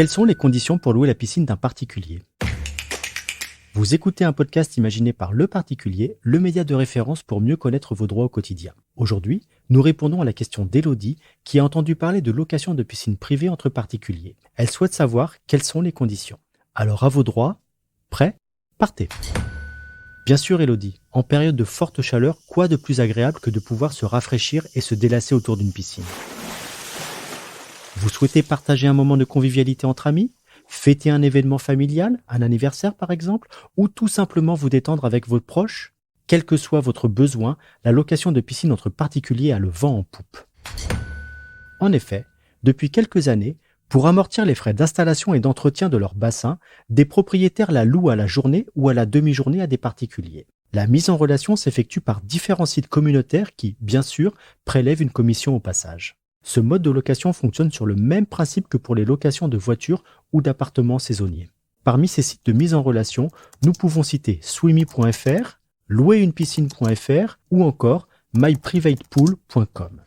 Quelles sont les conditions pour louer la piscine d'un particulier ? Vous écoutez un podcast imaginé par Le Particulier, le média de référence pour mieux connaître vos droits au quotidien. Aujourd'hui, nous répondons à la question d'Élodie, qui a entendu parler de location de piscine privée entre particuliers. Elle souhaite savoir quelles sont les conditions. Alors à vos droits, prêts ? Partez. Bien sûr Élodie, en période de forte chaleur, quoi de plus agréable que de pouvoir se rafraîchir et se délasser autour d'une piscine ? Vous souhaitez partager un moment de convivialité entre amis ? Fêter un événement familial, un anniversaire par exemple, ou tout simplement vous détendre avec vos proches ? Quel que soit votre besoin, la location de piscine entre particuliers a le vent en poupe. En effet, depuis quelques années, pour amortir les frais d'installation et d'entretien de leur bassin, des propriétaires la louent à la journée ou à la demi-journée à des particuliers. La mise en relation s'effectue par différents sites communautaires qui, bien sûr, prélèvent une commission au passage. Ce mode de location fonctionne sur le même principe que pour les locations de voitures ou d'appartements saisonniers. Parmi ces sites de mise en relation, nous pouvons citer swimmy.fr, louerunepiscine.fr ou encore myprivatepool.com.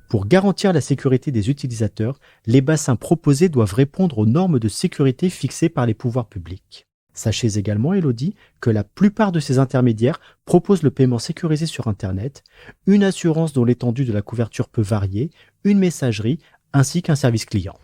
Pour garantir la sécurité des utilisateurs, les bassins proposés doivent répondre aux normes de sécurité fixées par les pouvoirs publics. Sachez également, Élodie, que la plupart de ces intermédiaires proposent le paiement sécurisé sur Internet, une assurance dont l'étendue de la couverture peut varier, une messagerie, ainsi qu'un service client.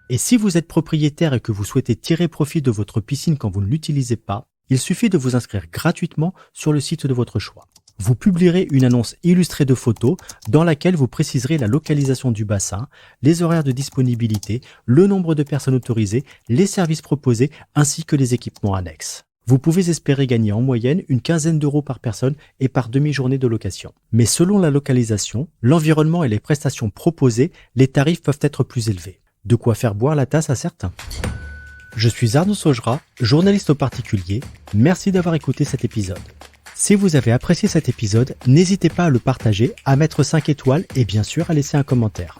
Et si vous êtes propriétaire et que vous souhaitez tirer profit de votre piscine quand vous ne l'utilisez pas, il suffit de vous inscrire gratuitement sur le site de votre choix. Vous publierez une annonce illustrée de photos dans laquelle vous préciserez la localisation du bassin, les horaires de disponibilité, le nombre de personnes autorisées, les services proposés ainsi que les équipements annexes. Vous pouvez espérer gagner en moyenne une quinzaine d'euros par personne et par demi-journée de location. Mais selon la localisation, l'environnement et les prestations proposées, les tarifs peuvent être plus élevés. De quoi faire boire la tasse à certains. Je suis Arnaud Saugera, journaliste au particulier. Merci d'avoir écouté cet épisode. Si vous avez apprécié cet épisode, n'hésitez pas à le partager, à mettre 5 étoiles et bien sûr à laisser un commentaire.